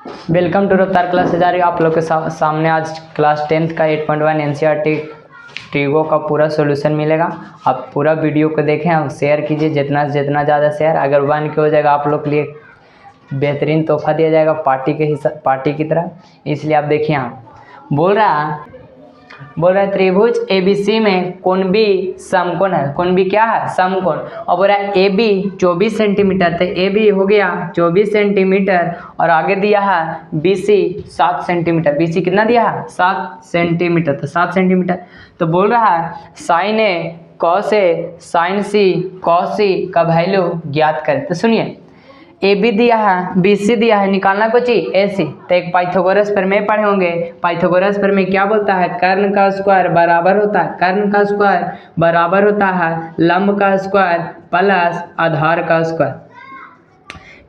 Welcome to रफ्तार class जारी। आप लोग के सामने आज क्लास 10th का 8.1 एनसीईआरटी ट्रिगो का पूरा सॉल्यूशन मिलेगा। आप पूरा वीडियो को देखें और शेयर कीजिए, जितना से जितना ज़्यादा शेयर। अगर 1 के हो जाएगा आप लोग के लिए बेहतरीन तोहफा दिया जाएगा पार्टी की तरह। इसलिए आप देखिए, यहाँ बोल रहा है त्रिभुज एबीसी में कोण बी समकोण है। कोण बी क्या है? समकोण। और बोल रहा है ए बी 24 सेंटीमीटर, तो ए बी हो गया 24 सेंटीमीटर और आगे दिया है B C 7 centimetre. B C कितना दिया है? 7 सेंटीमीटर। तो 7 सेंटीमीटर। तो बोल रहा है sign A cos A sign C cos सी का वैल्यू ज्ञात करें। तो सुनिए, ए बी दिया है, बी सी दिया है, निकालना कुछ ही ए सी। तो एक पाइथागोरस प्रमेय पढ़े होंगे। पाइथागोरस प्रमेय क्या बोलता है? कर्ण का स्क्वायर बराबर होता है, कर्ण का स्क्वायर बराबर होता है लंब का स्क्वायर प्लस आधार का स्क्वायर।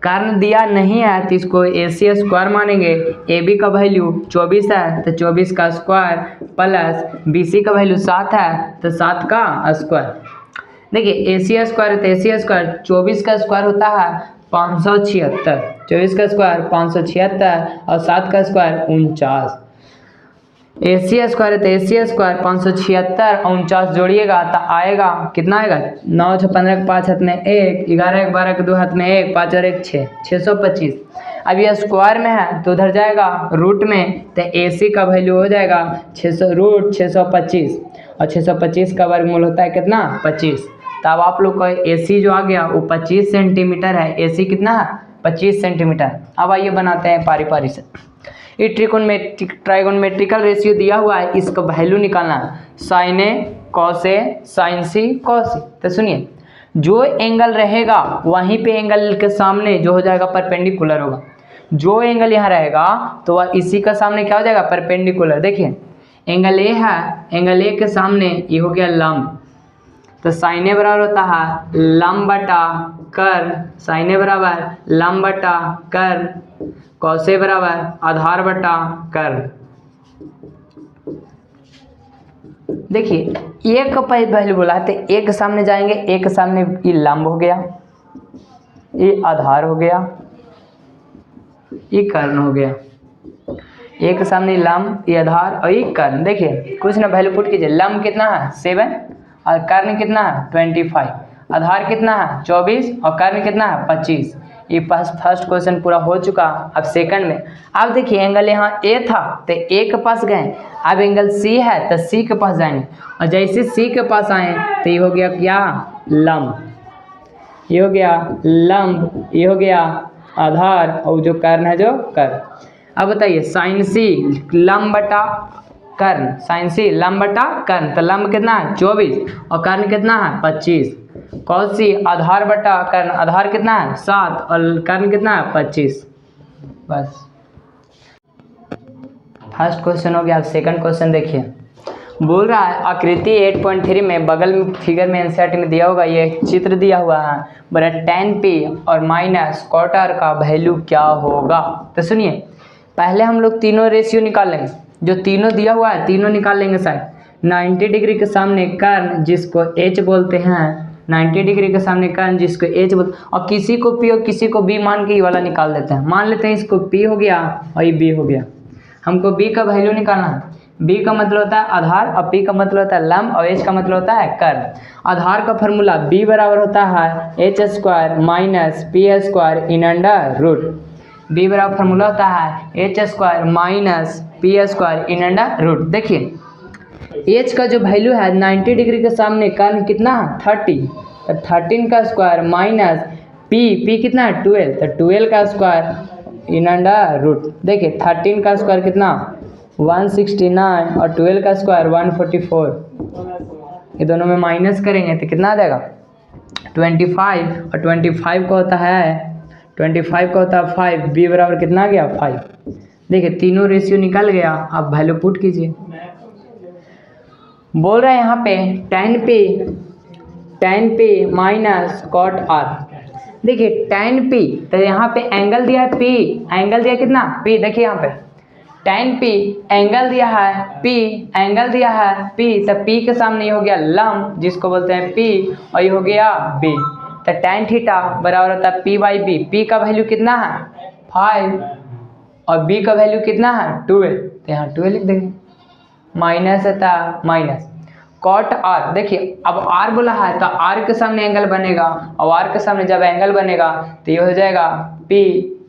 कर्ण दिया नहीं है तो इसको ए सी स्क्वायर मानेंगे। ए बी का वैल्यू 24 है तो 24 का स्क्वायर प्लस बी सी का वैल्यू 7 है तो 7 का स्क्वायर। देखिए ए सी स्क्वायर तो ए सी स्क्वायर 24 का स्क्वायर होता है 576। 24 का स्क्वायर 576 और 7 का स्क्वायर 49। ए सी स्क्वायर है तो ए सी स्क्वायर 576 और 49 जोड़िएगा तो आएगा कितना आएगा? 9 6 15 5 हाथ में 1, 11 1 12 2 हाथ में 1, 5 और 1 6, 625। अब ये स्क्वायर में है तो उधर जाएगा रूट में, तो ए सी का वैल्यू हो जाएगा 600 रूट 625 और 625 का वर्गमूल होता है कितना? 25। तब आप लोग का ए सी जो आ गया वो 25 सेंटीमीटर है। ए सी कितना है? 25 सेंटीमीटर। अब आइए बनाते हैं पारी पारी से। ये ट्राइगोनोमेट्रिकल रेशियो दिया हुआ है, इसका वैल्यू निकालना है। Sign A cos A sign C cos सी। तो सुनिए, जो एंगल रहेगा वहीं पे एंगल के सामने जो हो जाएगा परपेंडिकुलर होगा। जो एंगल यहाँ रहेगा तो वह इसी का सामने क्या हो जाएगा? परपेंडिकुलर। देखिए एंगल ए है, एंगल ए के सामने ये हो गया लंब, तो साइन ए बराबर होता है लंब बटा कर्ण। साइन ए बराबर लंब बटा कर्ण, कॉस ए बराबर आधार बटा कर्ण। देखिए एक का वैल्यू बोला है तो एक के सामने जाएंगे, एक के सामने ये लंब हो गया, ये आधार हो गया, ये कर्ण हो गया। एक के सामने लंब, ये आधार और ये कर्ण। देखिए कुछ ना वैल्यू पुट कीजिए। लंब कितना है? 7 और कर्ण कितना है? 25। आधार कितना है? 24 और कर्ण कितना है? 25। ये फर्स्ट क्वेश्चन पूरा हो चुका। अब सेकंड में अब देखिए एंगल यहाँ ए था तो ए के पास गए, अब एंगल सी है तो सी के पास जाएंगे और जैसे सी के पास आए तो ये हो गया क्या? लंब। ये हो गया लंब, ये हो गया आधार और जो कर्ण है जो कर्ण। अब बताइए साइन सी लंब बटा कर्ण, साइन सी लंब बटा कर्ण, तो लंब कितना है? 24 और कर्ण कितना है? 25। कॉस सी आधार बटा कर्ण, आधार कितना है? 7 और कर्ण कितना है? 25। बस फर्स्ट क्वेश्चन हो गया। अब सेकंड क्वेश्चन देखिए, बोल रहा है आकृति 8.3 में बगल में फिगर में एनसीईआरटी में दिया होगा, ये चित्र दिया हुआ है। बोला tan p और माइनस cot r का वैल्यू क्या होगा। तो सुनिए पहले हम लोग तीनों रेशियो निकाल लेंगे, जो तीनों दिया हुआ है तीनों निकाल लेंगे। साइड 90 डिग्री के सामने कर्ण जिसको h बोलते हैं, 90 डिग्री के सामने कर्ण जिसको h बोलते हैं, और किसी को p और किसी को b मान के ये वाला निकाल देते हैं। मान लेते हैं इसको p हो गया और ये b हो गया। हमको b का वैल्यू निकालना है। b का मतलब होता है आधार और p का मतलब होता है लंब और h का मतलब होता है कर्ण। आधार का फॉर्मूला b बराबर होता है h square minus p square in under root. b बराबर फॉर्मूला होता है h square minus p square in under root. देखिए h का जो वैल्यू है 90 डिग्री के सामने कर्ण कितना है? 30, तो 13 का स्क्वायर माइनस p कितना है? 12, तो 12 का स्क्वायर इन अंडर रूट। देखिए 13 का स्क्वायर कितना? 169 और 12 का स्क्वायर 144। ये दोनों में माइनस करेंगे तो कितना आ जाएगा? 25 और 25 का होता है 5। b बराबर कितना आ गया? 5। देखिए तीनों रेशियो निकल गया। आप वैल्यू पुट कीजिए। बोल रहा है यहाँ पे tan p minus cot r। देखिए tan p तो यहाँ पे एंगल दिया है p, एंगल दिया कितना? p। देखिए यहाँ पे tan p एंगल दिया है p, एंगल दिया है p, तो p के सामने ये हो गया लंब जिसको बोलते हैं p और ये हो गया b। तो tan थीटा बराबर होता है p बाई बी। p का वैल्यू कितना है? 5 और b का वैल्यू कितना है 12, तो यहाँ 12 लिख देंगे, माइनस है था माइनस कॉट r। देखिए अब r बोला है तो r के सामने एंगल बनेगा, और r के सामने जब एंगल बनेगा तो ये हो जाएगा p,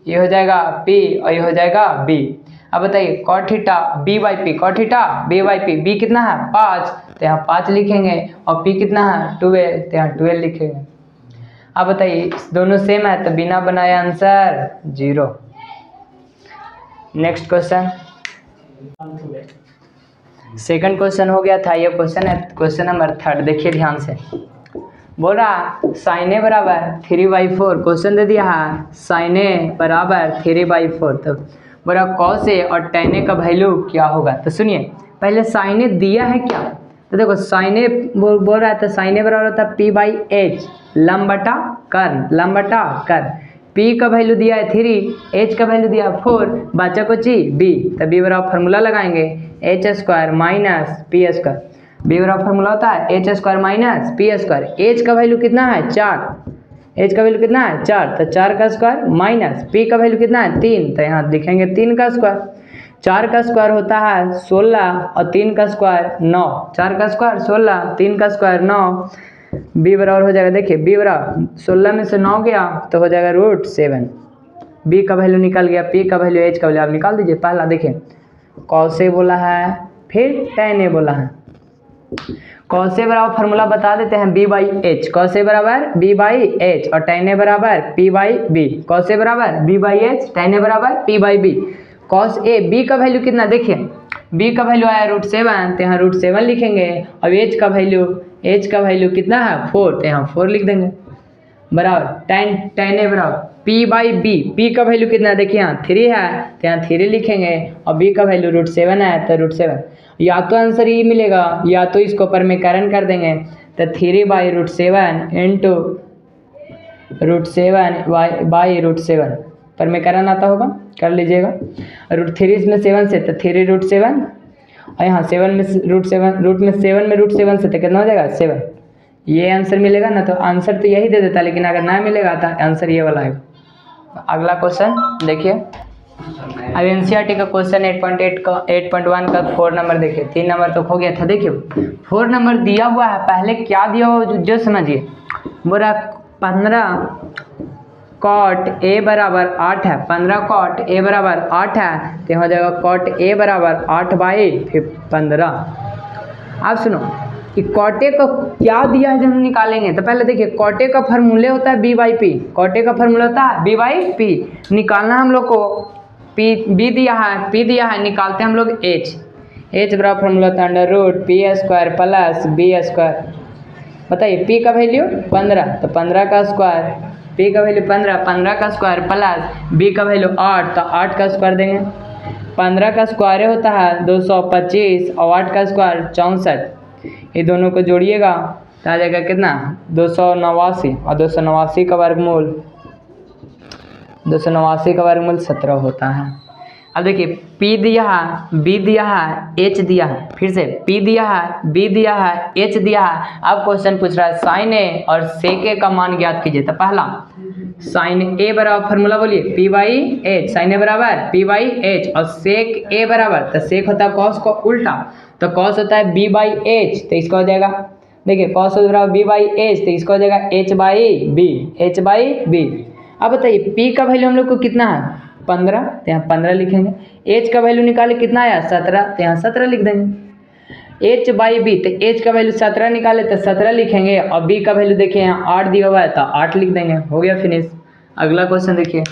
ये हो जाएगा p और ये हो जाएगा b। अब बताइए cot theta b by P, cot theta b by P, b कितना है 5, तो यहाँ 5 लिखेंगे, और p कितना है 12, तो यहाँ 12 लिखेंगे। अब बताइए दोनों सेम है तो बिना बनाए answer 0। Next question, second question हो गया था, ये क्वेश्चन है क्वेश्चन नंबर 3। देखिए ध्यान से, बोल रहा साइन ए बराबर 3/4, क्वेश्चन दे दिया है साइन ए बराबर 3/4, तो बोल रहा कॉस ए और टेन ए का वैल्यू क्या होगा। तो सुनिए पहले साइन ए दिया है क्या, तो देखो साइन ए बोल रहा है तो साइन ए बराबर होता है p/h, लंब बटा कर्ण, लंब बटा कर्ण। p का वैल्यू दिया है 3, h का वैल्यू दिया है 4, बचा कुछ ही b, तो b बराबर फार्मूला लगाएंगे h² माइनस p²। b बराबर फार्मूला होता है h² माइनस p²। h का वैल्यू कितना है 4, h का वैल्यू कितना है 4, तो 4 का स्क्वायर माइनस p का वैल्यू कितना है 3, तो यहाँ लिखेंगे 3 का स्क्वायर। 4 का स्क्वायर होता है 16 और 3 का स्क्वायर 9, 4 का स्क्वायर 16, 3 का स्क्वायर 9, b बराबर हो जाएगा, देखिए b बराबर 16 में से 9 गया तो हो जाएगा √7। b का वैल्यू निकल गया, p का वैल्यू, h का वैल्यू आप निकाल दीजिए। पहला देखिए कॉस ए बोला है, फिर टेन ए बोला है। कॉस ए बराबर फार्मूला बता देते हैं b/h, कॉस ए बराबर b/h और टेन ए बराबर p/b। कॉस ए बराबर b/h, टेन ए बराबर p/b। कॉस ए b का वैल्यू कितना, देखिए b का वैल्यू आया √7, तो यहाँ √7 लिखेंगे, और h का वैल्यू कितना है 4, तो यहाँ 4 लिख देंगे, बराबर टेन ए बराबर p/b। p का वैल्यू कितना है, देखिए यहाँ 3 है तो यहाँ 3 लिखेंगे, और b का वैल्यू √7 है तो √7। या तो आंसर ये मिलेगा या तो इसको परमीकरण कर देंगे, तो 3/√7 इंटू √7 परमीकरण आता होगा, कर लीजिएगा। √3 इसमें 7 से तो 3√7, और यहाँ 7 में √7, रूट में 7 में √7 से तो कितना हो जाएगा 7। ये आंसर मिलेगा ना, तो आंसर तो यही दे देता, लेकिन अगर ना मिलेगा तो आंसर ये वाला आएगा। अगला क्वेश्चन देखिए, अब एनसीईआरटी का क्वेश्चन 8.1 का 4 नंबर देखिए, 3 नंबर तो खो गया था। देखिए 4 नंबर दिया हुआ है, पहले क्या दिया हुआ जो समझिए। बोला 15 कॉट ए बराबर 8 है, 15 कॉट ए बराबर 8 है, तो हो जाएगा कॉट ए बराबर 8/15। अब सुनो कि कॉटे का क्या दिया है जब हम निकालेंगे, तो पहले देखिए कॉटे का फार्मूले होता है b/p, कॉटे का फार्मूला होता है b/p। निकालना हम लोग को b दिया है, p दिया है, निकालते हैं हम लोग h बराबर फार्मूला होता है √p² प्लस b²। बताइए p का वैल्यू 15, तो 15 का स्क्वायर, p का वैल्यू 15 का स्क्वायर प्लस b का वैल्यू 8, तो 8 का स्क्वायर देंगे। 15 का स्क्वायर होता है 225 और 8 का स्क्वायर 64, ये दोनों को जोड़िएगा तो आ जाएगा कितना 289, और 289 का वर्गमूल 17 होता है। अब देखिए p दिया है, b दिया है, h दिया है, फिर से p दिया है, b दिया है, h दिया है। अब क्वेश्चन पूछ रहा है साइन ए और सेक ए का मान ज्ञात कीजिए। तो पहला साइन ए बराबर फार्मूला बोलिए p/h, साइन ए बराबर p/h, और सेक ए बराबर, तो सेक होता है कॉस को उल्टा, तो कॉस होता है b/h, तो इसका हो जाएगा, देखिए कॉस बराबर b/h, तो इसका हो जाएगा h/b। अब बताइए p का वैल्यू हम लोग को कितना है 15, तो यहाँ 15 लिखेंगे। h का वैल्यू निकाले कितना आया 17, तो यहाँ 17 लिख देंगे। h/b, तो h का वैल्यू 17 निकाले तो 17 लिखेंगे, और b का वैल्यू देखिए यहाँ 8 दिया हुआ है तो 8 लिख देंगे, हो गया फिनिश। अगला क्वेश्चन देखिए,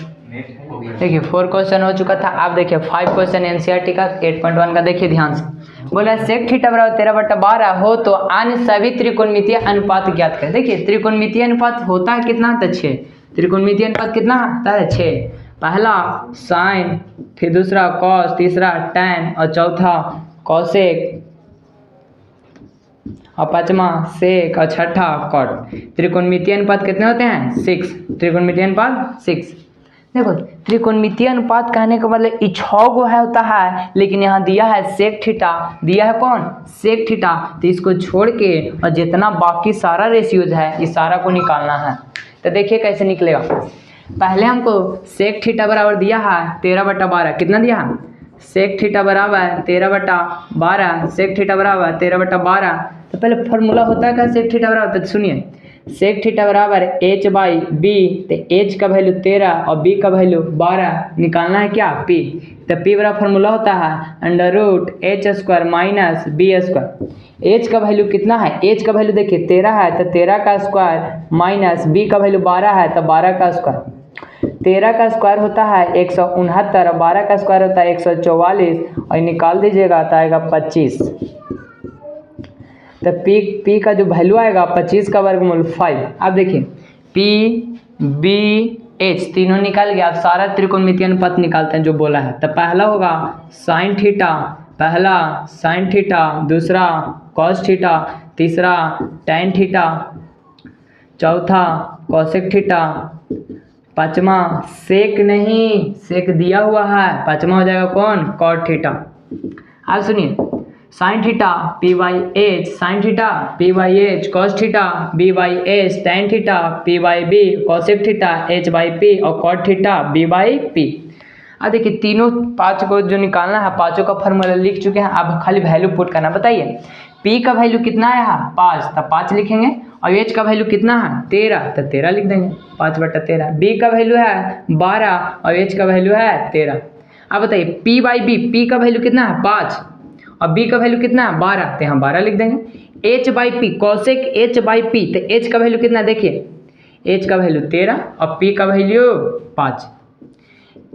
4 क्वेश्चन हो चुका था। आप देखिए 5 क्वेश्चन एनसीईआरटी का 8.1 का देखिए ध्यान से। बोला सेक थीटा बराबर 13/12 हो तो अन्य सभी त्रिकोणमितीय अनुपात ज्ञात करें। देखिए त्रिकोणमितीय अनुपात होता है कितना, तो 6। त्रिकोणमितीय अनुपात कितना होता है 6। पहला साइन, फिर दूसरा कॉस, तीसरा टैन, और चौथा कॉसेक, और पांचवा सेक, और छठा कॉट। त्रिकोणमितीय अनुपात कितने होते हैं 6। त्रिकोणमितीय अनुपात 6। देखो त्रिकोणमितीय अनुपात कहने का मतलब 6 गो है होता है, लेकिन यहाँ दिया है सेक थीटा, दिया है कौन सेक थीटा, तो इसको छोड़ के और जितना बाकी सारा रेशियोज है इस सारा को निकालना है। तो देखिए कैसे निकलेगा। पहले हमको सेक थीटा बराबर दिया है 13/12, कितना दिया है? सेक थीटा बराबर 13/12, सेक थीटा बराबर 13/12। तो पहले फॉर्मूला होता है क्या सेक थीटा बराबर? तो सुनिए, सेक थीटा बराबर h/b, तो h का वैल्यू 13 और b का वैल्यू 12 निकालना है क्या? p। तो p बराबर फॉर्मूला होता है √h² माइनस b²। h का वैल्यू कितना है? h का वैल्यू देखिए 13 है, तो 13 का स्क्वायर माइनस b का वैल्यू 12 है, तो 12 का स्क्वायर। 13 का स्क्वायर होता है 169 और 12 का स्क्वायर होता है 144, और निकाल दीजिएगा तो आएगा 25। तो p का जो वैल्यू आएगा 25 का वर्गमूल 5। अब देखिए p b h तीनों निकल गया। अब सारा त्रिकोणमितीय अनुपात निकालते हैं जो बोला है। तो पहला होगा साइन थीटा, पहला साइन थीटा, दूसरा कॉस थीटा, तीसरा टैन थीटा, चौथा कोसेक थीटा, पांचवा सेक नहीं, सेक दिया हुआ है, पांचवा हो जाएगा कौन? Cot theta. अब सुनिए, sine theta p by H, sine theta p by H, cos theta b by H, tan theta p by B, cosec theta h by P और cot theta b by P. अब देखिए तीनों पाँच को जो निकालना है, पाँचों का फॉर्मूला लिख चुके हैं। अब खाली वैल्यू पुट करना। बताइए p का वैल्यू कितना है? 5, तो 5 लिखेंगे। और h का वैल्यू कितना है? 13, तो 13 लिख देंगे, 5/13। b का वैल्यू है 12 और h का वैल्यू है 13। अब बताइए p बाई बी, p का वैल्यू कितना है? 5 और b का वैल्यू कितना है? 12, तो यहाँ 12 लिख देंगे। h by P, cosec h by P, तो h का वैल्यू कितना? देखिए h का वैल्यू 13 और p का वैल्यू 5।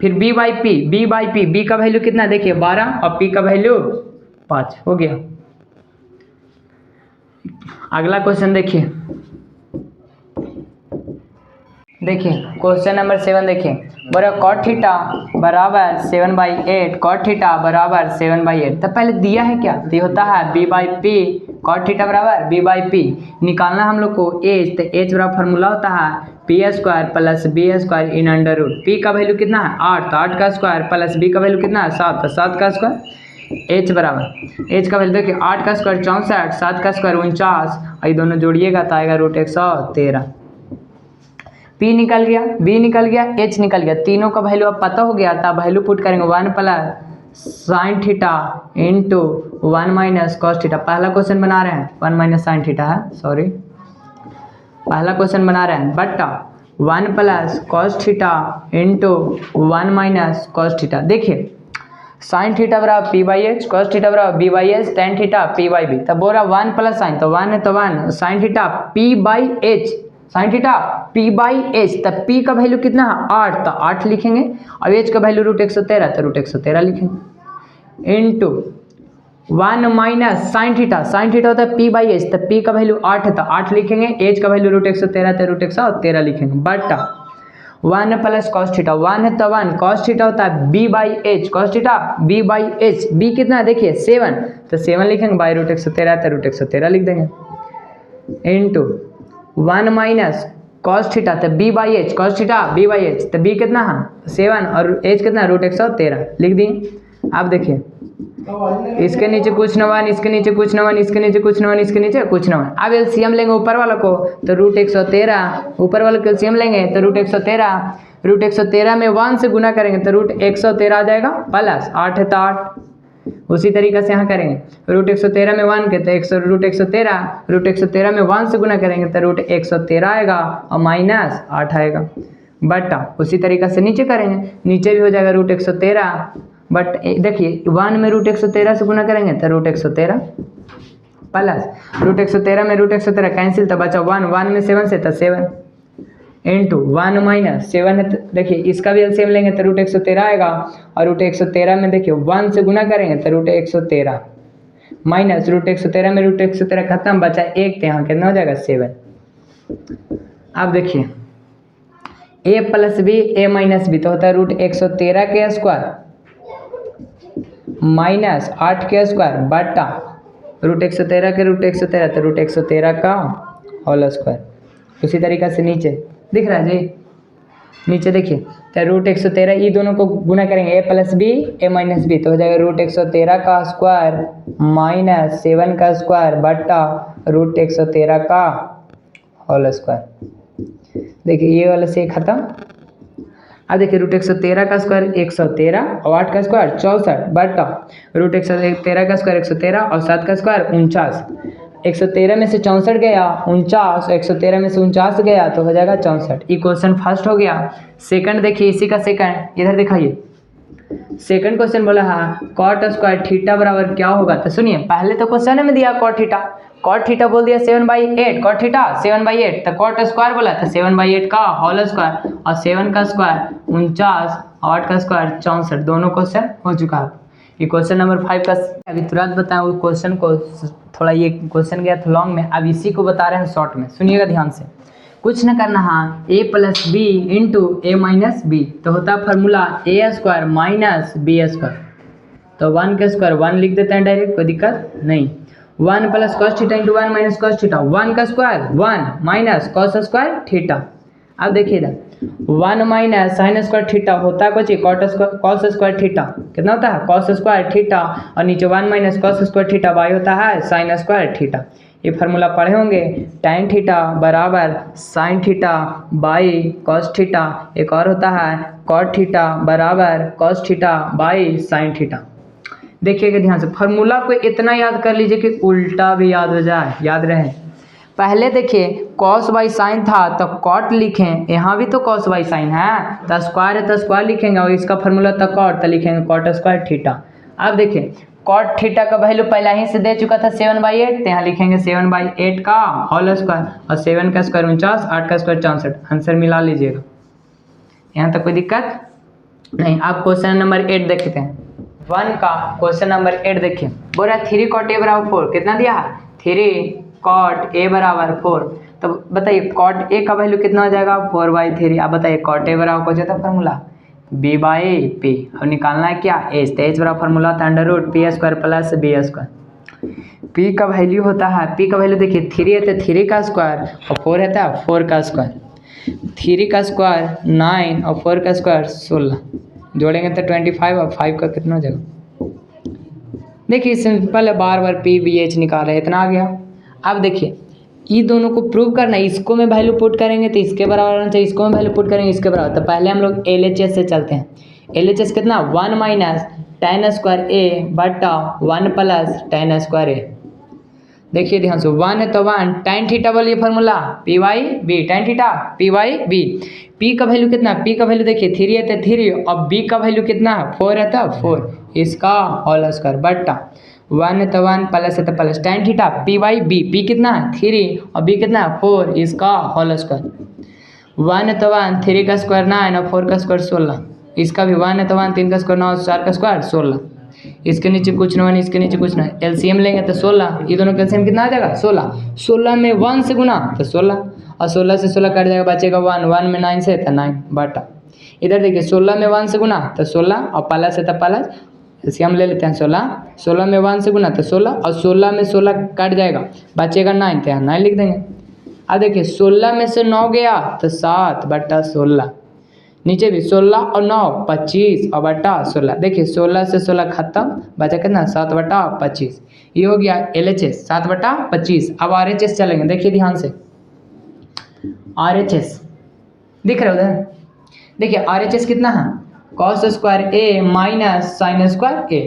फिर b बाई पी, b का वैल्यू कितना? देखिए 12 और p का वैल्यू 5 हो गया। अगला क्वेश्चन देखिए, क्वेश्चन नंबर 7 देखिए, बोला कॉट थीटा बराबर 7/8, कॉट थीटा बराबर 7/8। तो पहले दिया है क्या? तो होता है b by P, cot theta बराबर b बाई पी। निकालना हम लोग को h, तो h बराबर फॉर्मूला होता है p² plus b² in under root. p का वैल्यू कितना है? 8, तो 8 का स्क्वायर प्लस b का वैल्यू कितना है? 7, तो 7 का स्क्वायर। h बराबर, h का वैल्यू देखिए 8 का स्क्वायर 64, 7 का स्क्वायर 49, और ये दोनों जोड़िएगा तो आएगा √113। p निकल गया, b निकल गया, h निकल गया। तीनों का वैल्यू अब पता हो गया, तो वैल्यू पुट करेंगे 1 plus sine theta into 1 minus cos theta. पहला क्वेश्चन बना रहे हैं, 1 माइनस साइन थीटा है, सॉरी, पहला क्वेश्चन बना रहे हैं, बट्टा 1 plus cos theta into 1 minus cos theta. देखिए साइन थीटा बराबर p by H, cos theta बराबर b by H, tan theta p by B. तब बोल रहा 1 प्लस साइन, तो 1 है तो 1, sign theta p by H, sine theta p by H, तब p का वैल्यू कितना है? 8, तो 8 लिखेंगे। और h का वैल्यू √113, तो √113 लिखेंगे। Into 1 minus sine theta, sine theta होता है p बाई एच, तो p का वैल्यू 8 है, तो 8 लिखेंगे। h का वैल्यू √113, तो √113 लिखेंगे। बटा 1 प्लस कॉस थीटा, 1 है तो 1, कॉस थीटा होता है b by H, cos theta b by H, b कितना है? देखिए 7, तो 7 लिखेंगे, बाई √113, तो √113 लिख देंगे। इंटू 1 माइनस कॉस थीटा, तो b by H, cos theta b by H, तो b कितना है? 7 और h कितना? √113 लिख दिए। अब देखिए इसके नीचे कुछ न 1, इसके नीचे कुछ न 1, इसके नीचे कुछ न 1, इसके नीचे कुछ न 1। अब एलसीएम लेंगे ऊपर वाला को, तो √113, ऊपर वाले को एलसीएम लेंगे तो √113, √113 में 1 से गुना करेंगे तो √113 आ जाएगा, प्लस 8 है तो 8। उसी तरीके से यहाँ करेंगे, √113 में 1 के तो √113 में 1 से गुना करेंगे तो √113 आएगा और माइनस 8 आएगा। बटा उसी तरीके से नीचे करेंगे, नीचे भी हो जाएगा √113, बट देखिए 1 में √113 से गुना करेंगे तो √113 प्लस √113 में √113 कैंसिल, तो बचा 1 में 7 से तो 7 इंटू 1 माइनस 7 है, तो देखिए इसका भी एलसीएम लेंगे तो √113 आएगा। और √113 में देखिए 1 से गुना करेंगे तो √113 माइनस √113 में √113 खत्म, बचा 1, तो यहाँ कितना हो जाएगा? 7। अब देखिए a plus B, a minus B, तो होता है √113 के स्क्वायर माइनस 8 के स्क्वायर बटा √113 के √113, तो √113 का होल स्क्वायर। उसी तरीके से नीचे दिख रहा है जी, नीचे देखिए तो √113 ये दोनों को गुना करेंगे, a plus B, a minus B, तो हो जाएगा √113 का स्क्वायर माइनस 7 का स्क्वायर बटा √113 का होल स्क्वायर। देखिए ये वाला से खत्म, अब देखिए रूट 113 का स्क्वायर 113 और 8 का स्क्वायर 64 बटा रूट 113 का स्क्वायर 113 और 7 का स्क्वायर 49। 113 में से 64 गया 49, 113 में से 49 गया तो हो जाएगा 64। ये क्वेश्चन फर्स्ट हो गया। सेकंड देखिए इसी का सेकंड इधर दिखाइए। सेकंड क्वेश्चन बोला है कॉट स्क्वायर थीटा बराबर क्या होगा। तो सुनिए पहले तो क्वेश्चन में दिया कॉट थीटा बोल दिया 7/8 कॉट थीटा 7/8। तो कॉट स्क्वायर बोला था 7/8 का होल स्क्वायर और 7 का स्क्वायर 49 और 8 का स्क्वायर 64। दोनों क्वेश्चन हो चुका है। ये क्वेश्चन नंबर 5 का अभी तुरंत बताएं उस क्वेश्चन को। थोड़ा ये क्वेश्चन गया था लॉन्ग में, अब इसी को बता रहे हैं शॉर्ट में, सुनिएगा ध्यान से। कुछ न करना हाँ a plus B into A minus B तो होता है formula A square minus B square. तो 1 का स्क्वायर 1 लिख देते हैं डायरेक्ट, कोई दिक्कत नहीं। 1 plus cos theta into 1 minus cos theta, 1 का square 1 minus cos square theta. अब देखिए इधर 1 माइनस साइन स्क्वायर थीटा होता है कुछ कॉस स्क्वायर थीटा। कितना होता है कॉस स्क्वायर थीटा और नीचे 1 minus cos square theta by होता है साइन स्क्वायर थीटा। ये फार्मूला पढ़े होंगे tan थीटा बराबर sine theta by cos theta. एक और होता है कॉट थीटा बराबर cos theta by sine theta. देखिएगा ध्यान से फार्मूला को इतना याद कर लीजिए कि उल्टा भी याद हो जाए, याद रहे। पहले देखिए कॉस बाई साइन था तो कॉट लिखें, यहाँ भी तो कॉस बाई साइन है तो स्क्वायर है तो स्क्वायर लिखेंगे और इसका फार्मूला था कॉट तो लिखेंगे कॉट स्क्वायर थीटा। अब देखिए कॉट थीटा का वैल्यू पहले ही से दे चुका था 7/8 तो यहाँ लिखेंगे 7/8 का होल स्क्वायर और 7 का स्क्वायर 49, 8 का स्क्वायर 64। आंसर मिला लीजिएगा, यहाँ तक कोई दिक्कत नहीं। अब क्वेश्चन नंबर 8 देखते हैं। 1 का क्वेश्चन नंबर 8 देखिए बोल रहा है 3 कॉट ए बराबर 4। कितना दिया है 3 कॉट ए बराबर 4। तो बताइए कॉट ए का वैल्यू कितना हो जाएगा 4/3। आप बताइए कॉट ए बराबर कौन सा फार्मूला b/p। अब निकालना है क्या एच, तो एच बराबर फार्मूला था √p² plus B square. p का वैल्यू होता है, p का वैल्यू देखिए 3 है तो 3 का स्क्वायर और 4 है तो 4 का स्क्वायर। 3 का स्क्वायर 9 और 4 का स्क्वायर 16 जोड़ेंगे तो 25 और 5 का कितना हो जाएगा। देखिए सिंपल है, बार बार पी बी एच निकाल रहे इतना आ गया। अब देखिए ये दोनों को प्रूव करना है, इसको में वैल्यू पुट करेंगे तो इसके बराबर आना चाहिए, इसको में वैल्यू पुट करेंगे इसके बराबर। तो पहले हम लोग LHS से चलते हैं। LHS कितना 1 माइनस tan स्क्वायर ए बटा 1 प्लस tan स्क्वायर ए। देखिए ध्यान से 1 है तो 1 tan थीटा बोलिए formula p/b tan theta p/b। p का वैल्यू कितना, p का वैल्यू देखिए 3 है तो 3 और b का वैल्यू कितना है 4 है तो 4 इसका होल स्क्वायर बटा 1 है तो 1 प्लस है तो plus tan theta p/b। p कितना है 3 और b कितना है 4 इसका होल स्क्वायर। 1 है तो 1 3 का स्क्वायर 9 और 4 का स्क्वायर 16। इसका भी 1 है तो 1 3 का स्क्वायर 9 4 का स्क्वायर 16। इसके नीचे कुछ ना इसके नीचे कुछ ना, एलसीएम लेंगे तो 16। ये दोनों का एलसीएम कितना आ जाएगा 16। 16 में 1 से गुना तो 16 और 16 से 16 कट जाएगा बचेगा 1। 1 में 9 से तो 9 बटा इधर देखिए 16 में 1 से गुना तो 16 और प्लस है तो प्लस एलसीएम ले लेते हैं 16। 16 में 1 से गुना तो 16 और 16 में 16 कट जाएगा बचेगा 9 तो यहाँ 9 लिख देंगे। अब देखिए 16 में से 9 गया तो 7 बटा 16। नीचे भी 16 और 9 25 और बटा 16। देखिए 16 से 16 खत्म बचा कितना 7 बटा 25। ये हो गया LHS 7 बटा 25। अब RHS चलेंगे, देखिए ध्यान से RHS दिख रहा है उधर। देखिए RHS कितना है कॉस स्क्वायर ए माइनस साइन स्क्वायर ए।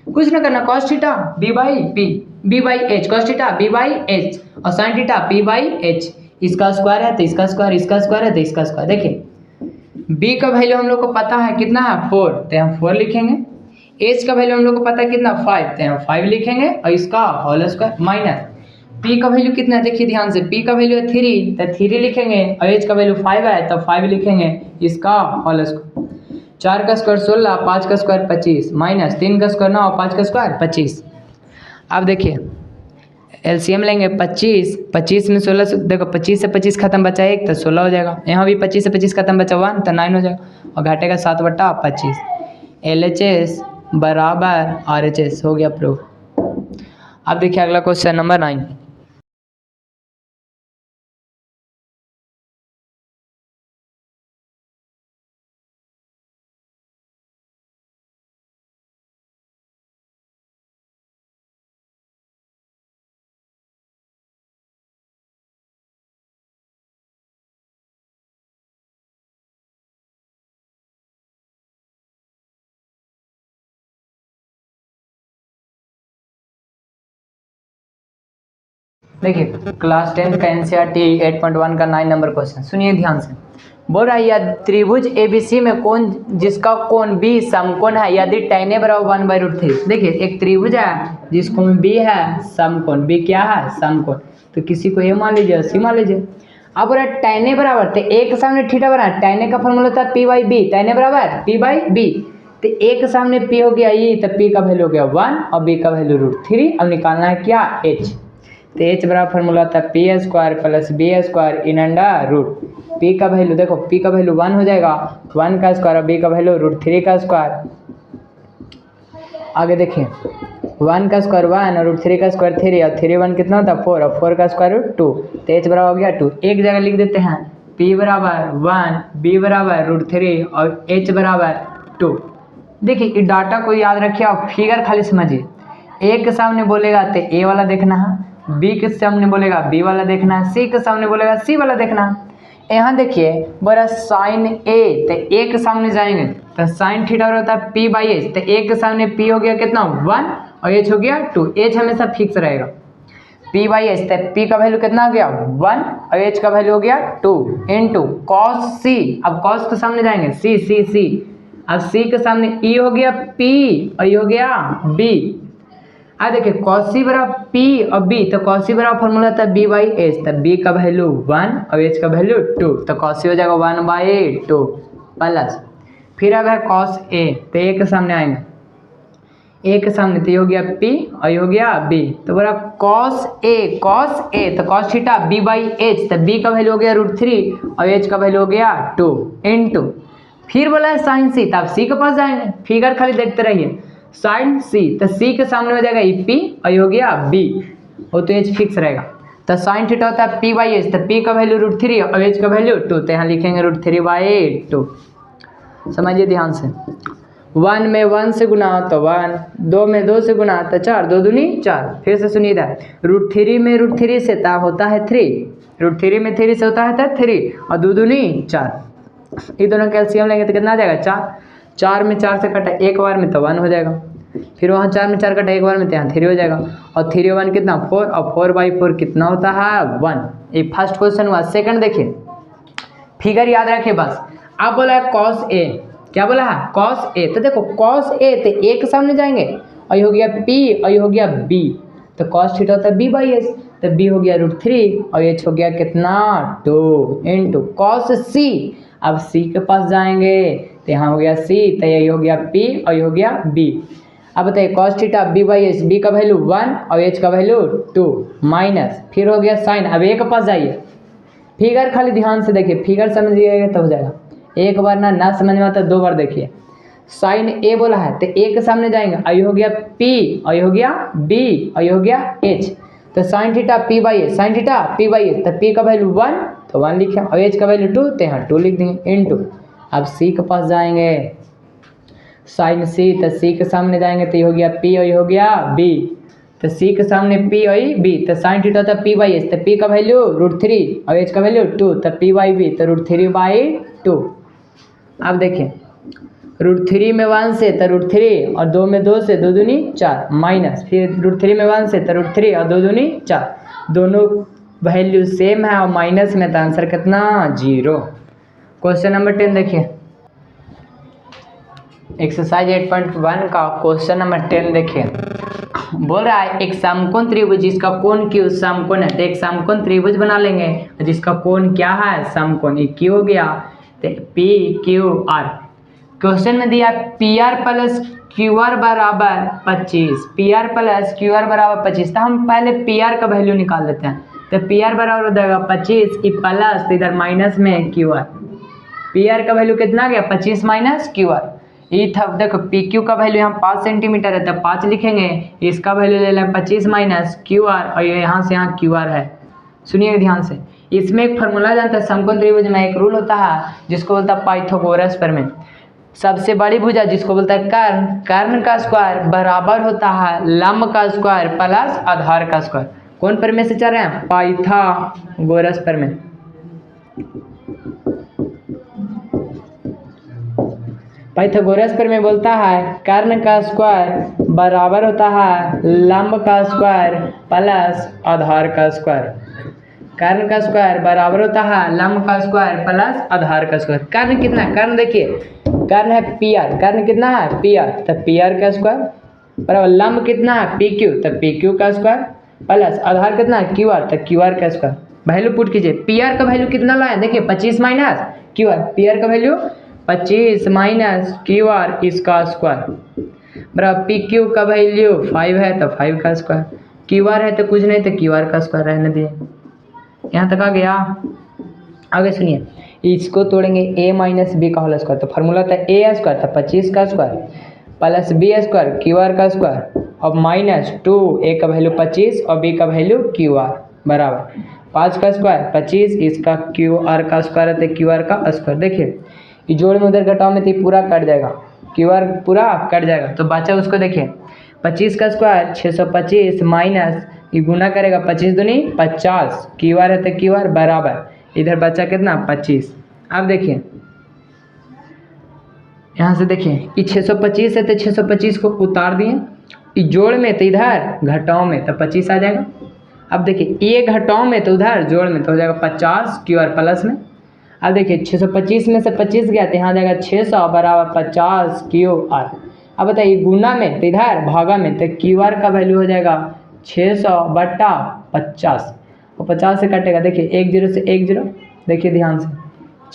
कुछ ना करना cos theta b/p b/h cos theta b/h और साइन थीटा p/h। इसका स्क्वायर है तो इसका स्क्वायर, इसका स्क्वायर है तो इसका स्क्वायर। देखिए b का वैल्यू हम लोग को पता है कितना है 4 तो हम 4 लिखेंगे। h का वैल्यू हम लोग को पता है कितना 5 तो हम 5 लिखेंगे और इसका होल स्क्वायर माइनस p का वैल्यू कितना है देखिए ध्यान से p का वैल्यू है 3 तो 3 लिखेंगे और h का वैल्यू 5 है तो 5 लिखेंगे इसका होल स्क्वायर। 4 का स्क्वायर 16 5 का स्क्वायर 25 माइनस 3 का स्क्वायर 9 और 5 का स्क्वायर 25। अब देखिए एलसीएम लेंगे 25 25 में 16 से देखो 25 से 25 खत्म बचा 1 तो 16 हो जाएगा। यहाँ भी 25 से 25 खत्म बचा 1 तो 9 हो जाएगा और घटेगा 7 बटा 25। LHS बराबर RHS हो गया प्रूफ। अब देखिए अगला क्वेश्चन नंबर 9। देखिए क्लास 10 का एनसीईआरटी 8.1 का 9 नंबर क्वेश्चन सुनिए ध्यान से। बोल रहा है यह त्रिभुज एबीसी में कोण जिसका कोण बी समकोण है यदि tan a बराबर 1/√3। देखिए एक त्रिभुज है जिसको बी है समकोण, बी क्या है समकोण, तो किसी को ए मान लीजिए सी मान लीजिए। अब बोला tan a बराबर, तो ए के सामने थीटा बना, tan a का फॉर्मूला होता है p/b, tan a बराबर p/b, तो ए के सामने p हो गया ई, तो p का वैल्यू हो गया 1 और b का वैल्यू √3। अब निकालना है क्या h, तो h बराबर फॉर्मूला होता है p² + b² in under root, p का वैल्यू देखो p का वैल्यू 1 हो जाएगा, 1 का स्क्वायर और b का वैल्यू √3 का स्क्वायर। आगे देखिए 1 का स्क्वायर 1 और √3 का स्क्वायर 3 और 3 1 कितना होता है 4 और 4 का स्क्वायर 2, तो h बराबर हो गया 2। एक जगह लिख देते हैं p बराबर 1, b बराबर √3 और h बराबर 2। देखिए इस डाटा को याद रखिए और फिगर खाली समझिए। a के सामने बोलेगा तो a वाला देखना है, b के सामने बोलेगा b वाला देखना है, c के सामने बोलेगा c वाला देखना है। यहाँ देखिए बोला साइन a, तो a के सामने जाएंगे तो साइन थीटा होता है p/h, तो a के सामने p हो गया कितना 1 और h हो गया 2, h हमेशा फिक्स रहेगा p/h, तो p का वैल्यू कितना हो गया 1 और h का वैल्यू हो गया 2 इंटू cos c। अब cos के सामने जाएंगे c, अब c के सामने e हो गया p और ये हो गया b। अब देखिए cos c बराबर p और b, तो cos c बराबर फॉर्मूला था b/h, तो b का वैल्यू 1 और h का वैल्यू 2, तो cos c हो जाएगा 1/2 प्लस, फिर अगर cos a, तो a के सामने आएंगे, a के सामने तो ये हो गया p और ये हो गया b, तो बोला cos a, तो cos थीटा b/h, तो b का वैल्यू हो गया √3 और h का वैल्यू हो गया 2 इंटू, फिर बोला है साइन सी, तब सी के पास जाएंगे, फिगर खाली देखते रहिए, साइन सी, तो सी के सामने हो जाएगा पी और ये हो गया बी, वो तो एच फिक्स रहेगा। तो साइन थीटा होता है p/h, तो p का वैल्यू √3 और h का वैल्यू 2, तो यहाँ लिखेंगे √3/2। समझिए ध्यान से, 1 में 1 से गुना तो 1, 2 में 2 से गुना तो 4, 2 दूनी 4। फिर से सुनिए इधर, √3 में √3 से होता है 3, √3 में 3 से होता है 3 और 2 दूनी 4, ये दोनों कैल्शियम लेंगे तो कितना आ जाएगा 4, 4 में 4 से कटा एक बार में तो 1 हो जाएगा, फिर वहाँ 4 में 4 कटा एक बार में तो यहाँ 3 हो जाएगा, और 3 और 1 कितना 4 और 4/4 कितना होता है 1। ये फर्स्ट क्वेश्चन हुआ। सेकंड देखिए, फिगर याद रखिए बस। अब बोला है cos a, क्या बोला है cos a, तो देखो cos a, तो a के सामने जाएंगे और ये हो गया p और ये हो गया b, तो cos थीटा होता है b/h, तो b हो गया √3 और h हो गया कितना 2 इंटू cos c। अब c के पास जाएंगे तो यहाँ हो गया c, तो ये हो गया p और ये हो गया b। अब बताइए cos थीटा b/h, b का वैल्यू 1 और h का वैल्यू 2 माइनस, फिर हो गया साइन। अब a के पास जाइए, फिगर खाली ध्यान से देखिए, फिगर समझिएगा तो हो जाएगा, एक बार ना समझ में आता 2 बार देखिए। साइन a बोला है तो a के सामने जाएंगे और ये हो गया p और ये हो गया b और ये हो गया h, तो sine theta p/h, sine theta p/h, तो p का वैल्यू 1 तो 1 लिखे और h का वैल्यू 2 तो यहाँ 2 लिख देंगे इंटू। अब c के पास जाएंगे, साइन c, तो c के सामने जाएंगे तो ये हो गया p और ये हो गया b, तो c के सामने p और b, तो साइन थीटा होता है p/h, तो p का वैल्यू √3 और h का वैल्यू 2, तो p/b तो √3/2। अब देखिए √3 में 1 से तो √3 और 2 में 2 से 2 दूनी 4 माइनस, फिर √3 में 1 से तो √3 और 2 दूनी 4, दोनों वैल्यू सेम है और माइनस में, तो आंसर कितना 0। क्वेश्चन नंबर 10 देखिए, एक्सरसाइज 8.1 का क्वेश्चन नंबर 10 देखिए। बोल रहा है एक समकोण त्रिभुज जिसका कोण Q समकोण है, तो एक समकोण त्रिभुज बना लेंगे जिसका कोण क्या है समकोण, ये Q हो गया, तो PQR। क्वेश्चन में दिया PR + QR बराबर 25, PR + QR बराबर 25, तो हम पहले PR का वैल्यू निकाल देते हैं, तो PR बराबर हो जाएगा 25 प्लस, तो इधर माइनस में QR, PR का वैल्यू कितना गया 25 माइनस QR। ये था देखो PQ का वैल्यू यहाँ 5 सेंटीमीटर है, तो 5 लिखेंगे, इसका वैल्यू ले लें 25 माइनस QR और ये यहाँ से यहाँ QR है। सुनिए ध्यान से, इसमें एक फार्मूला जानते हैं समकोण त्रिभुज में, एक रूल होता है जिसको बोलता है पाइथागोरस प्रमेय। सबसे बड़ी भुजा जिसको बोलता है कर्ण, कर्ण का स्क्वायर बराबर होता है लंब का स्क्वायर प्लस आधार का स्क्वायर। कौन प्रमेय से चल रहे हैं, पाइथागोरस प्रमेय। पाइथागोरस पर में बोलता है कर्ण का स्क्वायर बराबर होता है लंब का स्क्वायर प्लस आधार का स्क्वायर। कर्ण का स्क्वायर बराबर होता है लंब का स्क्वायर प्लस आधार का स्क्वायर। कर्ण कितना है? कर्ण देखिए, कर्ण है पी आर, कर्ण कितना है पी आर, तो पी आर का स्क्वायर बराबर लंब कितना है पी क्यू, तो पी क्यू का स्क्वायर प्लस आधार कितना है क्यू आर, तो क्यू आर का स्क्वायर। वैल्यू पुट कीजिए, पी आर का वैल्यू कितना लाए देखिए 25 minus Q R, P R का वैल्यू 25 माइनस क्यू आर इसका स्क्वायर बराबर पी क्यू का वैल्यू 5 है तो 5 का स्क्वायर, क्यू आर है तो कुछ नहीं तो क्यू आर का स्क्वायर रहने दिए। यहाँ तक आ गया। आगे सुनिए, इसको तोड़ेंगे a माइनस बी का होल स्क्वायर, तो फार्मूला था ए स्क्वायर था 25 का square plus B square Q R का स्क्वायर और माइनस 2 a का वैल्यू 25 और b का वैल्यू क्यू आर बराबर 5 का स्क्वायर 25 इसका क्यू आर का स्क्वायर है तो क्यू आर का स्क्वायर। देखिए ये जोड़ में उधर घटाओ में तो ये पूरा कट जाएगा, क्यू आर पूरा कट जाएगा तो बचा उसको देखिए 25 का स्क्वायर 625 माइनस ये गुना करेगा 25 दूनी 50 क्यू आर है तो क्यू आर बराबर इधर बचा कितना 25। अब देखिए यहाँ से देखिए ये 625 है तो 625 को उतार दिए, ये जोड़ में तो इधर घटाओ में तो 25 आ जाएगा। अब देखिए ये घटाओ में तो उधर जोड़ में तो हो जाएगा 50 क्यू आर प्लस में। अब देखिए 625 में से 25 गया तो यहाँ जाएगा 600 बराबर 50 क्यू आर। अब बताइए गुना में तो इधर भागा में तो क्यू आर का वैल्यू हो जाएगा 600 बटा 50 और 50 से कटेगा देखिए 1 0 से 1 0, देखिए ध्यान से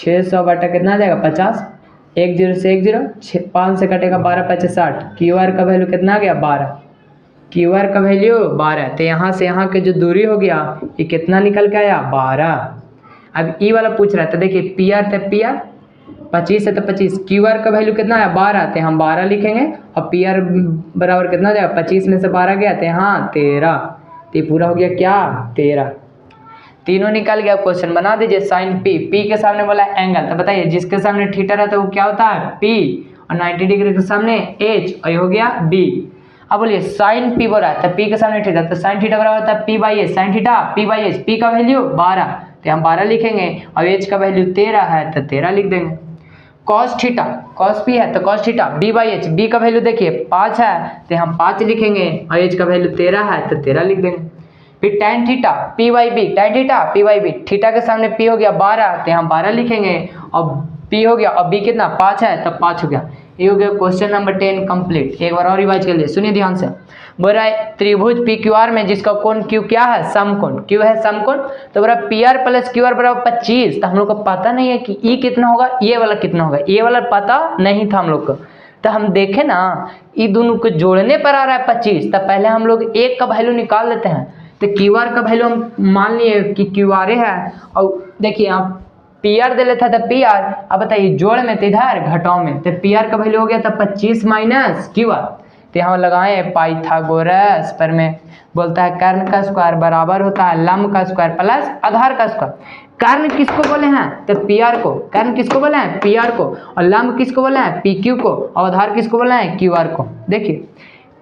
600 बटा कितना आ जाएगा 50, 1 0 से 1 0, 5 से कटेगा 12 5 60, क्यू आर का वैल्यू कितना आ गया 12, क्यू आर का वैल्यू 12। तो यहाँ से यहाँ की जो दूरी हो गया ये कितना निकल के आया 12। अब ई वाला पूछ रहा है तो देखिए पी आर तो पी आर 25 है तो 25, क्यू आर का वैल्यू कितना है 12 तो हम 12 लिखेंगे और पी आर बराबर कितना हो जाएगा 25 में से 12 गया तो यहाँ 13, तो ये पूरा हो गया क्या 13। तीनों निकल गया। क्वेश्चन बना दीजिए साइन पी, पी के सामने बोला एंगल तो बताइए जिसके सामने थीटा रहता है वो क्या होता है पी और 90 डिग्री के सामने एच और ये हो गया बी। अब बोलिए साइन पी बोला है तो पी के सामने थीटा, तो साइन थीटा बराबर होता है P by H, sine theta P by H, P का वैल्यू 12 तो हम 12 लिखेंगे और एच का वैल्यू 13 है तो 13 लिख देंगे। कॉस थीटा, कॉस पी है तो cos theta B by H, B का वैल्यू देखिए 5 है तो हम 5 लिखेंगे और एच का वैल्यू 13 है तो 13 लिख देंगे। फिर tan theta P by B, tan theta P by B, theta के सामने p हो गया 12 तो हम 12 लिखेंगे और p हो गया और b कितना 5 है तो 5 हो गया। ये हो गया क्वेश्चन नंबर 10 कंप्लीट। एक बार और रिवाइज कर लिए, सुनिए ध्यान से। बोल रहा है त्रिभुज पी क्यू आर में जिसका कोण क्यू क्या है समकोण, क्यू है समकोण तो बोला P R plus Q R बराबर 25। तो हम लोग को पता नहीं है कि ई कितना होगा ये वाला कितना होगा, ये वाला पता नहीं था हम लोग को। तो हम देखे ना ये दोनों को जोड़ने पर आ रहा है 25, तो पहले हम लोग एक का वैल्यू निकाल लेते हैं। तो क्यू आर का वैल्यू हम मान लिए कि क्यू आर है और देखिए आप पी आर दे लेता था पी आर। अब बताइए जोड़ में तो इधर घटाओ में तो पी आर का वैल्यू हो गया था 25 माइनस क्यू आर। तो यहाँ लगाए पाइथागोरस पर में बोलता है कर्ण का स्क्वायर बराबर होता है लंब का स्क्वायर प्लस आधार का स्क्वायर। कर्ण किसको बोले हैं तो पी आर को, कर्ण किसको बोले हैं पी आर को और लंब किसको बोले हैं पी क्यू को और आधार किसको बोले हैं क्यू आर को। देखिए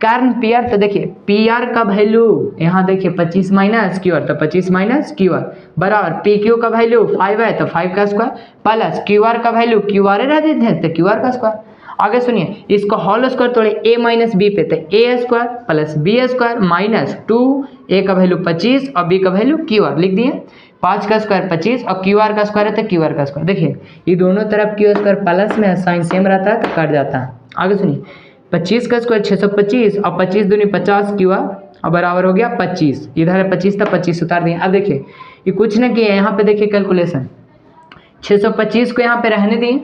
कर्ण पी आर तो देखिए पी आर का वैल्यू यहाँ देखिए 25 माइनस क्यू आर तो 25 माइनस क्यू आर बराबर पी क्यू का वैल्यू 5 है तो 5 का स्क्वायर प्लस क्यू आर का वैल्यू क्यू आर रह देते हैं तो क्यू आर का स्क्वायर। आगे सुनिए इसको होल स्क्वायर तोड़े a माइनस बी पे तो A square plus B square minus 2 a का वैल्यू 25 और b का वैल्यू क्यू आर लिख दिए। 5 का स्क्वायर 25 और क्यू आर का स्क्वायर है तो क्यू आर का स्क्वायर। देखिए ये दोनों तरफ क्यू स्क्वायर प्लस में साइन सेम रहता है तो कट जाता है। आगे सुनिए 25 का स्क्वायर 625 और 25 दूनी 50 क्यू आर और बराबर हो गया 25, इधर है 25 था 25 उतार दिए। अब देखिए ये कुछ नहीं किया, यहाँ पे देखिए कैलकुलेशन 625 को यहाँ पे रहने दिए,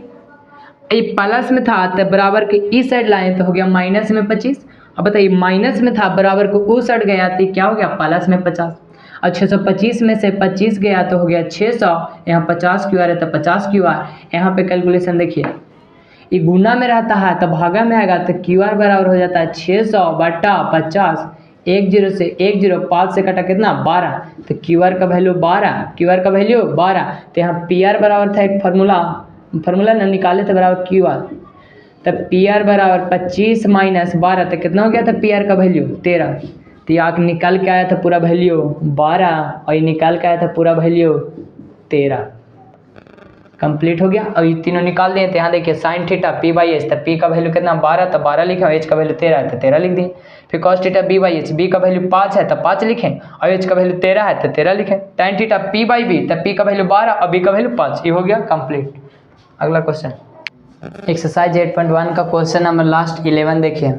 ये प्लस में था तो बराबर के इस साइड लाए तो हो गया माइनस में 25। अब बताइए माइनस में था बराबर को उस साइड गया तो क्या हो गया प्लस में 50 और 625 में से 25 गया तो हो गया 600, यहाँ 50 क्यू आर है तो 50 क्यू आर। यहाँ पे कैलकुलेशन देखिए ये गुना में रहता है तो भागा में आएगा तो क्यू आर बराबर हो जाता है 600 बटा 50, 1 0 से 1 0 5 से कटा कितना 12 तो क्यू आर का वैल्यू 12, क्यू आर का वैल्यू 12। तो यहाँ पी आर बराबर था एक फार्मूला ना निकाले थे बराबर क्यू आर, तब पी आर बराबर 25 माइनस 12 तो कितना हो गया था पी आर का वैल्यू 13। तो यहाँ निकाल के आया था पूरा वैल्यू 12 और ये निकाल के आया था पूरा वैल्यू 13। कंप्लीट हो गया। अब ये तीनों निकाल दिए, तो यहाँ देखिए sine theta P by H, तो पी का वैल्यू कितना 12, तो 12 लिखे, और एच का वैल्यू 13 है तो 13 लिख दिए। फिर cos theta B by H, B का वैल्यू 5 है तो 5 लिखें, और एच का वैल्यू 13 है तो 13 लिखें। Tan theta P by B, तो पी का वैल्यू 12 और बी का वैल्यू 5, ये हो गया कंप्लीट। अगला क्वेश्चन एक्सरसाइज 8.1 का क्वेश्चन नंबर लास्ट 11 देखिए।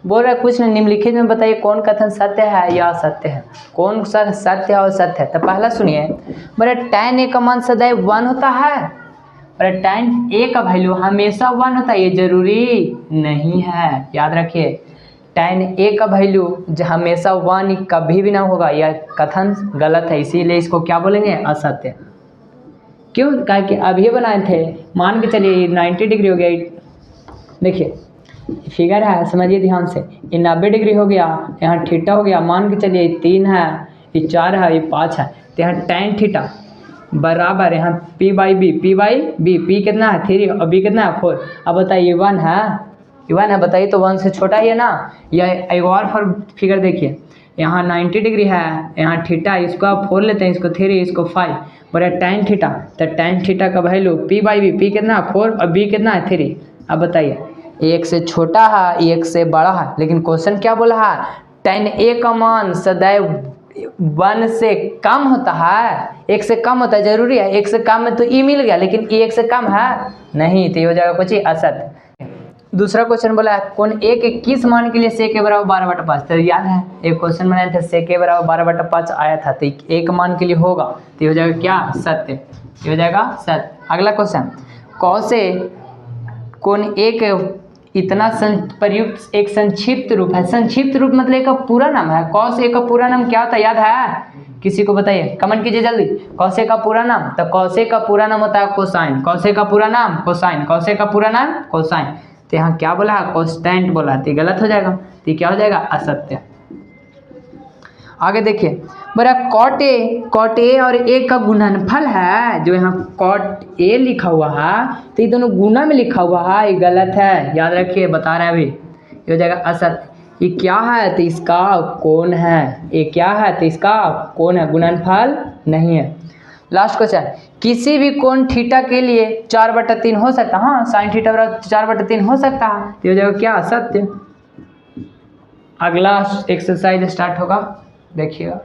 बोल रहा है कुछ निम्नलिखित में बताइए कौन कथन सत्य है या असत्य है, कौन सा सत्य और सत्य है। तो पहला सुनिए, बोले tan a का मान सदैव 1 होता है। बोले tan a का वैल्यू हमेशा 1 होता है, ये जरूरी नहीं है, याद रखिए। tan a का वैल्यू हमेशा 1 कभी भी ना होगा, यह कथन गलत है, इसीलिए इसको क्या बोलेंगे, असत्य। क्यों, कहा कि अभी बनाए थे, मान के चलिए 90 डिग्री हो गया। देखिए फिगर है, समझिए ध्यान से, ये 90 डिग्री हो गया, यहाँ थीटा हो गया, मान के चलिए 3 है, ये 4 है, ये 5 है, तो यहाँ tan थीटा बराबर यहाँ p बाई बी, p कितना है 3 और b कितना है 4। अब बताइए 1 है, ये 1 है, बताइए तो 1 से छोटा ही है ना। या एक और फिगर देखिए, यहाँ 90 डिग्री है, यहाँ थीटा, इसको आप 4 लेते हैं, इसको 3, इसको 5, बोले tan थीटा, तो tan थीटा का value p by B, p कितना है 4 और b कितना है 3। अब बताइए, एक से छोटा है, एक से बड़ा है, लेकिन क्वेश्चन क्या बोला है, tan a का मान सदैव 1 से कम होता है, 1 से कम होता है, जरूरी है, 1 से कम में तो e मिल गया, लेकिन e 1 से कम है नहीं, तो ये हो जाएगा कुछ असत्य। दूसरा क्वेश्चन बोला है कौन a के किस मान के लिए sec के बराबर 12/5, तो याद है एक क्वेश्चन बनाए थे sec के बराबर 12/5 आया था, तो एक मान के लिए होगा, तो ये हो जाएगा क्या, सत्य, ये हो जाएगा सत्य। अगला क्वेश्चन, cos a कौन एक इतना प्रयुक्त एक संक्षिप्त रूप है, संक्षिप्त रूप मतलब एक पूरा नाम है। cos a का पूरा नाम क्या होता है, याद है, किसी को बताइए, कमेंट कीजिए जल्दी। cos a का पूरा नाम, तो cos a का पूरा नाम होता है कोसाइन, cos a का पूरा नाम कोसाइन, cos a का पूरा नाम कोसाइन। तो यहाँ क्या बोला है, कोस्टेंट बोला, तो गलत हो जाएगा, तो क्या हो जाएगा, असत्य। आगे देखिए, बोला cot a और a का गुणनफल है, जो यहाँ cot a लिखा हुआ है, तो ये दोनों गुना में लिखा हुआ है, ये गलत है, याद रखिए, बता रहे हैं अभी, ये हो जाएगा असत्य। ये क्या है, तो इसका कोण है, ये क्या है, तो इसका कोण है, गुणनफल नहीं है। लास्ट क्वेश्चन, किसी भी कोण थीटा के लिए 4/3 हो सकता है, हाँ साइन थीटा बराबर 4/3 हो सकता है, तो हो जाएगा क्या, सत्य। अगला एक्सरसाइज स्टार्ट होगा, देखिएगा।